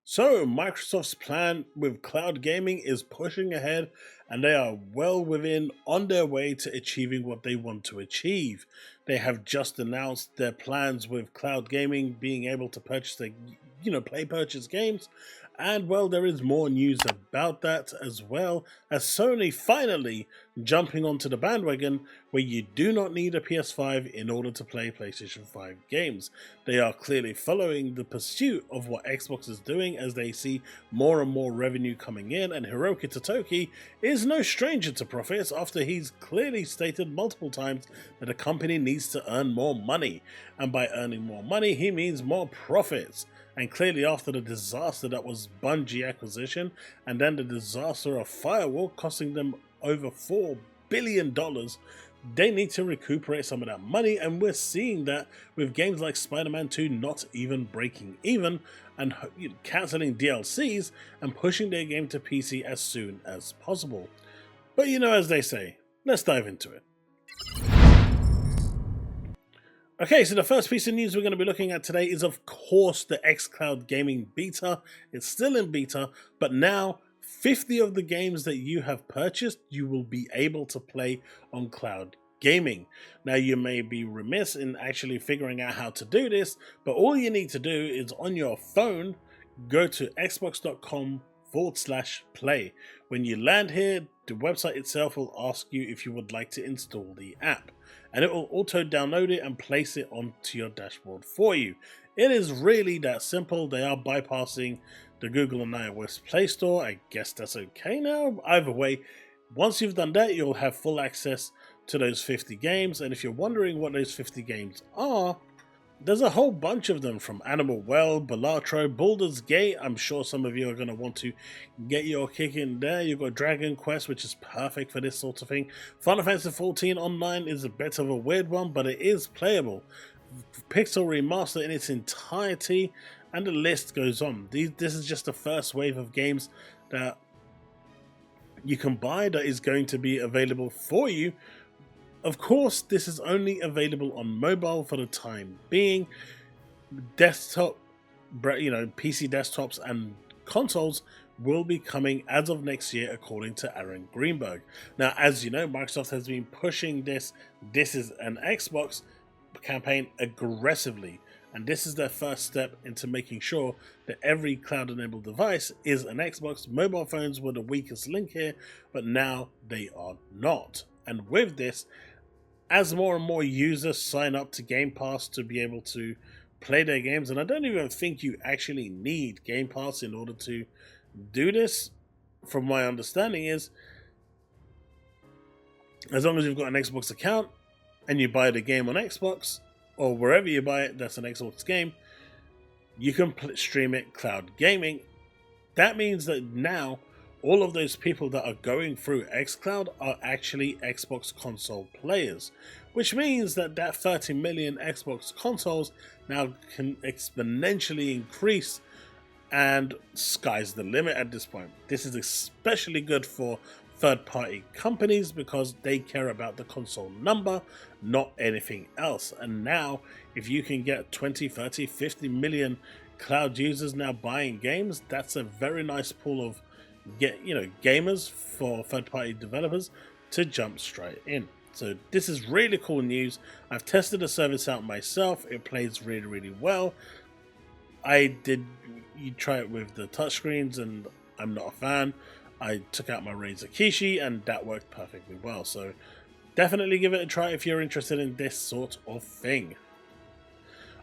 So, Microsoft's plan with cloud gaming is pushing ahead, and they are well within on their way to achieving what they want to achieve. They have just announced their plans with cloud gaming being able to purchase play purchase games, and well, there is more news about that as well as Sony finally jumping onto the bandwagon where you do not need a PS5 in order to play PlayStation 5 games. They are clearly following the pursuit of what Xbox is doing as they see more and more revenue coming in, and Hiroki Totoki is no stranger to profits after he's clearly stated multiple times that the company needs to earn more money, and by earning more money he means more profits. And clearly after the disaster that was Bungie acquisition and then the disaster of Firewall costing them over $4 billion, they need to recuperate some of that money, and we're seeing that with games like Spider-Man 2 not even breaking even and cancelling DLCs and pushing their game to PC as soon as possible. But as they say, let's dive into it. Okay, so the first piece of news we're going to be looking at today is, of course, the xCloud Gaming Beta. It's still in beta, but now 50 of the games that you have purchased, you will be able to play on cloud gaming. Now, you may be remiss in actually figuring out how to do this, but all you need to do is on your phone, go to xbox.com/play. When you land here, the website itself will ask you if you would like to install the app, and it will auto download it and place it onto your dashboard for you. It is really that simple. They are bypassing the Google and iOS Play Store. I guess that's okay now. Either way, once you've done that, you'll have full access to those 50 games, and if you're wondering what those 50 games are, there's a whole bunch of them, from Animal Well, Balatro, Baldur's Gate. I'm sure some of you are going to want to get your kick in there. You've got Dragon Quest, which is perfect for this sort of thing. Final Fantasy XIV Online is a bit of a weird one, but it is playable. Pixel Remaster in its entirety, and the list goes on. This is just the first wave of games that you can buy that is going to be available for you. Of course, this is only available on mobile for the time being. Desktop, PC desktops and consoles will be coming as of next year, according to Aaron Greenberg. Now, as you know, Microsoft has been pushing this is an Xbox campaign aggressively, and this is their first step into making sure that every cloud-enabled device is an Xbox. Mobile phones were the weakest link here, but now they are not. And with this, as more and more users sign up to Game Pass to be able to play their games, and I don't even think you actually need Game Pass in order to do this, from my understanding is, as long as you've got an Xbox account and you buy the game on Xbox, or wherever you buy it, that's an Xbox game, you can stream it cloud gaming. That means that now all of those people that are going through xCloud are actually Xbox console players, which means that 30 million Xbox consoles now can exponentially increase, and sky's the limit at this point. This is especially good for third-party companies because they care about the console number, not anything else. And now, if you can get 20, 30, 50 million cloud users now buying games, that's a very nice pool of gamers for third-party developers to jump straight in. So this is really cool news. I've tested the service out myself. It plays really, really well. You try it with the touchscreens, and I'm not a fan. I took out my Razer Kishi, and that worked perfectly well. So definitely give it a try if you're interested in this sort of thing.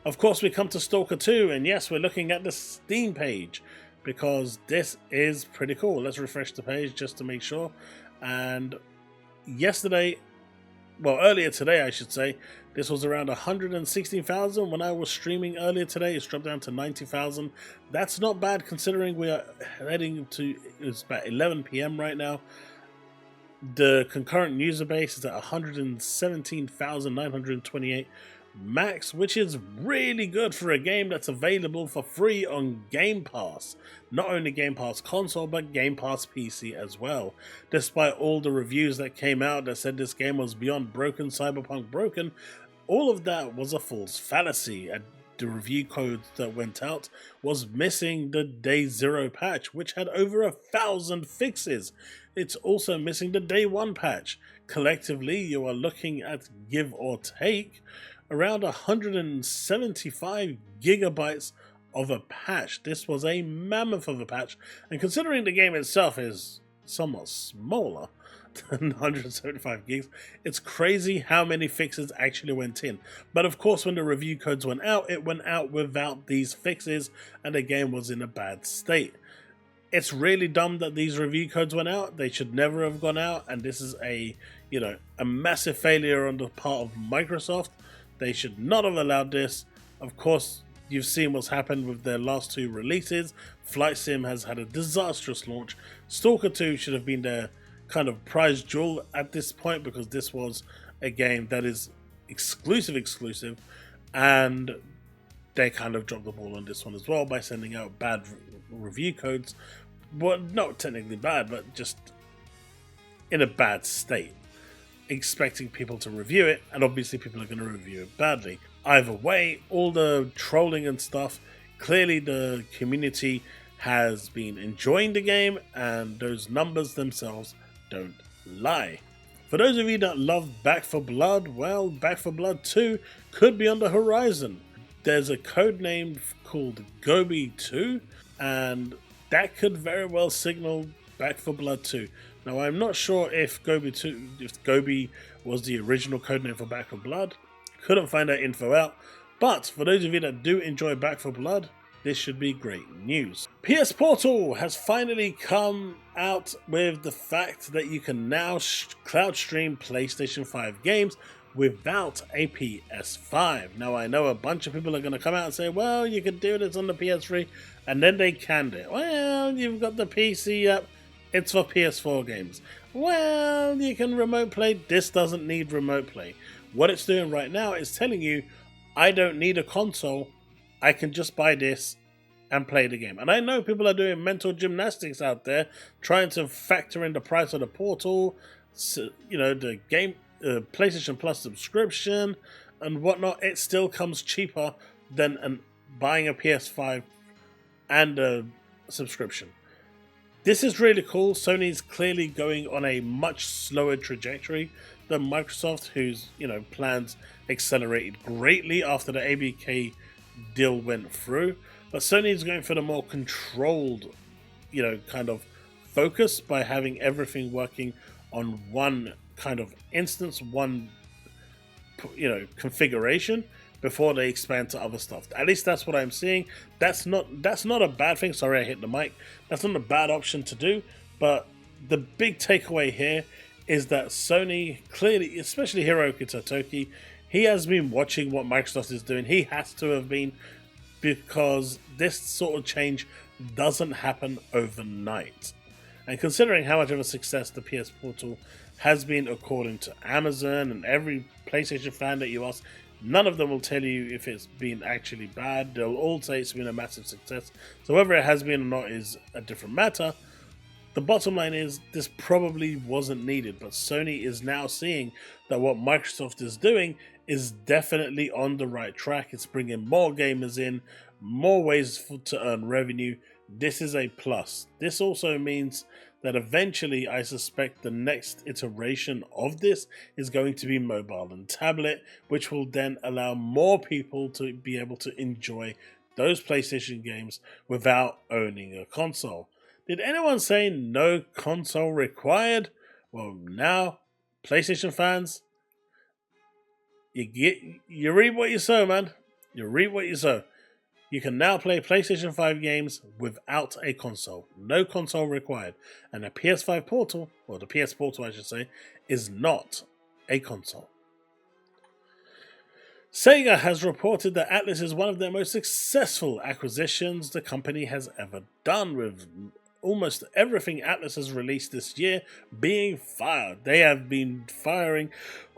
Of course, we come to Stalker 2, and yes, we're looking at the Steam page, because this is pretty cool. Let's refresh the page just to make sure. And earlier today, I should say, this was around 116,000. When I was streaming earlier today, it's dropped down to 90,000. That's not bad considering we are heading to, it's about 11 p.m. right now. The concurrent user base is at 117,928 max, which is really good for a game that's available for free on Game Pass. Not only Game Pass console, but Game Pass PC as well. Despite all the reviews that came out that said this game was beyond broken, cyberpunk broken, all of that was a false fallacy. the review code that went out was missing the Day 0 patch, which had over 1,000 fixes. It's also missing the Day 1 patch. Collectively, you are looking at, give or take, around 175 gigabytes of a patch. This was a mammoth of a patch, and considering the game itself is somewhat smaller than 175 gigs, it's crazy how many fixes actually went in. But of course, when the review codes went out, it went out without these fixes, and the game was in a bad state. It's really dumb that these review codes went out. They should never have gone out, and this is a massive failure on the part of Microsoft. They should not have allowed this. Of course, you've seen what's happened with their last two releases. Flight Sim has had a disastrous launch. Stalker 2 should have been their kind of prize jewel at this point, because this was a game that is exclusive, and they kind of dropped the ball on this one as well by sending out bad review codes. Well, not technically bad, but just in a bad state, expecting people to review it, and obviously people are going to review it badly. Either way, all the trolling and stuff, clearly the community has been enjoying the game, and those numbers themselves don't lie. For those of you that love Back 4 Blood, well, Back 4 Blood 2 could be on the horizon. There's a code name called Gobi 2, and that could very well signal Back 4 Blood 2. Now, I'm not sure if Gobi was the original codename for Back 4 Blood. Couldn't find that info out. But for those of you that do enjoy Back 4 Blood, this should be great news. PS Portal has finally come out with the fact that you can now cloud stream PlayStation 5 games without a PS5. Now, I know a bunch of people are going to come out and say, well, you can do this on the PS3, and then they canned it. Well, you've got the PC app. It's for PS4 games. Well, you can remote play. This doesn't need remote play. What it's doing right now is telling you, I don't need a console. I can just buy this and play the game. And I know people are doing mental gymnastics out there, trying to factor in the price of the Portal, the game, PlayStation Plus subscription and whatnot. It still comes cheaper than buying a PS5 and a subscription. This is really cool. Sony's clearly going on a much slower trajectory than Microsoft, whose plans accelerated greatly after the ABK deal went through. But Sony's going for the more controlled, kind of focus by having everything working on one kind of instance, one configuration, before they expand to other stuff. At least that's what I'm seeing. That's not a bad thing. Sorry, I hit the mic. That's not a bad option to do. But the big takeaway here is that Sony clearly, especially Hiroki Totoki, he has been watching what Microsoft is doing. He has to have been, because this sort of change doesn't happen overnight. And considering how much of a success the PS Portal has been according to Amazon and every PlayStation fan that you ask, none of them will tell you if it's been actually bad. They'll all say it's been a massive success. So whether it has been or not is a different matter. The bottom line is, this probably wasn't needed, but Sony is now seeing that what Microsoft is doing is definitely on the right track. It's bringing more gamers in, more ways to earn revenue. This is a plus. This also means that eventually, I suspect the next iteration of this is going to be mobile and tablet, which will then allow more people to be able to enjoy those PlayStation games without owning a console. Did anyone say no console required? Well, now, PlayStation fans, you reap what you sow, man. You reap what you sow. You can now play PlayStation 5 games without a console. No console required. And the PS5 Portal, or the PS Portal I should say, is not a console. SEGA has reported that Atlus is one of their most successful acquisitions the company has ever done, with almost everything Atlus has released this year being fired. They have been firing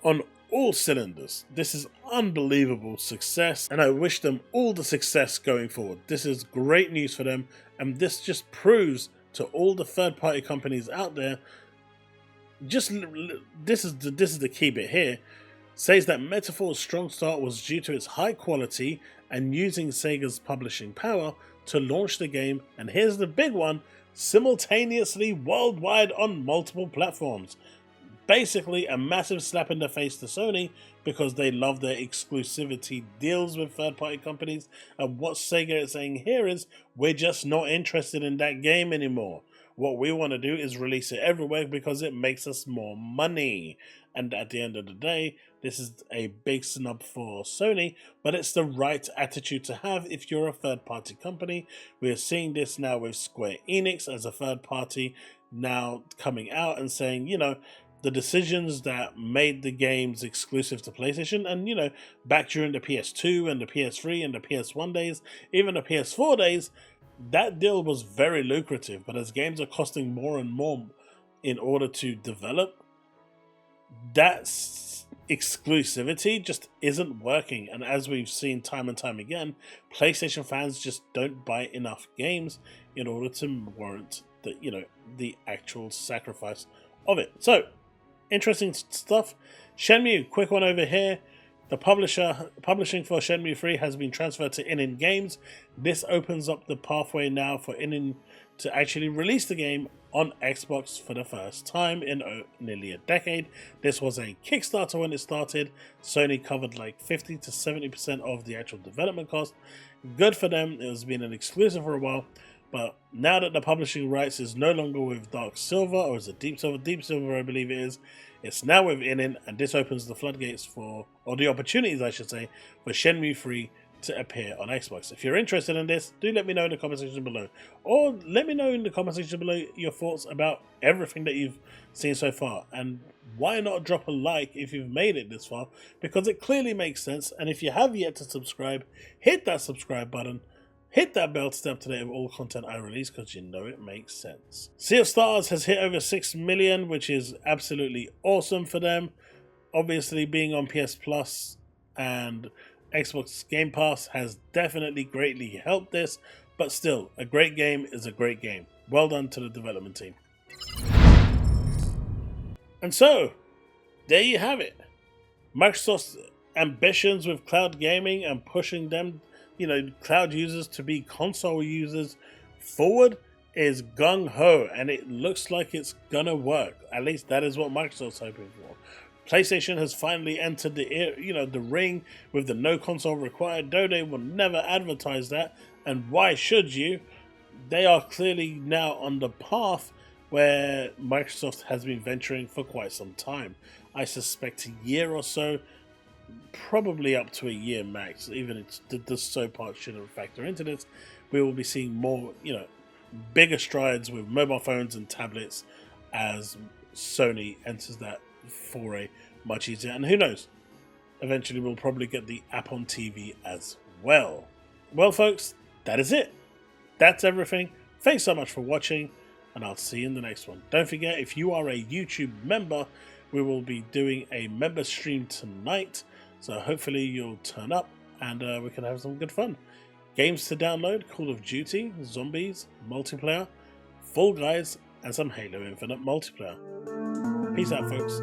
on all cylinders. This is unbelievable success, and I wish them all the success going forward. This is great news for them, and this just proves to all the third-party companies out there, this is the key bit here. says that Metaphor's strong start was due to its high quality and using Sega's publishing power to launch the game, and here's the big one, simultaneously worldwide on multiple platforms. Basically a massive slap in the face to Sony because they love their exclusivity deals with third-party companies, and what Sega is saying here is, we're just not interested in that game anymore. What we want to do is release it everywhere because it makes us more money. And at the end of the day, this is a big snub for Sony, but it's the right attitude to have if you're a third-party company. We are seeing this now with Square Enix as a third party now coming out and saying, you know, the decisions that made the games exclusive to PlayStation, and you know, back during the PS2 and the PS3 and the PS1 days, even the PS4 days, that deal was very lucrative. But as games are costing more and more in order to develop, that exclusivity just isn't working. And as we've seen time and time again, PlayStation fans just don't buy enough games in order to warrant the, you know, the actual sacrifice of it. So interesting stuff. Shenmue, quick one over here. The publishing for Shenmue 3 has been transferred to Inin Games. This opens up the pathway now for Inin to actually release the game on Xbox for the first time in nearly a decade. This was a Kickstarter when it started. Sony covered like 50 to 70% of the actual development cost. Good for them. It has been an exclusive for a while. But now that the publishing rights is no longer with Dark Silver, or is it Deep Silver I believe it is, it's now with Inin, and this opens the floodgates for, or the opportunities I should say, for Shenmue 3 to appear on Xbox. If you're interested in this, do let me know in the comment section below. Or let me know in the comment section below your thoughts about everything that you've seen so far. And why not drop a like if you've made it this far, because it clearly makes sense. And if you have yet to subscribe, hit that subscribe button. Hit that bell to stay up to date with all content I release, because you know it makes sense. Sea of Stars has hit over 6 million, which is absolutely awesome for them. Obviously, being on PS Plus and Xbox Game Pass has definitely greatly helped this, but still, a great game is a great game. Well done to the development team. And so, there you have it. Microsoft's ambitions with cloud gaming and pushing them, you know, cloud users to be console users forward is gung-ho, and it looks like it's gonna work. At least that is what Microsoft's hoping for. PlayStation has finally entered the ring with the no console required, though they will never advertise that, and why should you? They are clearly now on the path where Microsoft has been venturing for quite some time. I suspect a year or so, probably up to a year max. Even the so part shouldn't factor into this. We will be seeing more, you know, bigger strides with mobile phones and tablets as Sony enters that foray much easier. And who knows, eventually we'll probably get the app on TV as well. Well folks, that is it. That's everything. Thanks so much for watching, and I'll see you in the next one. Don't forget, if you are a YouTube member, we will be doing a member stream tonight, so hopefully you'll turn up and we can have some good fun. Games to download: Call of Duty, Zombies, multiplayer, Fall Guys, and some Halo Infinite multiplayer. Peace out, folks.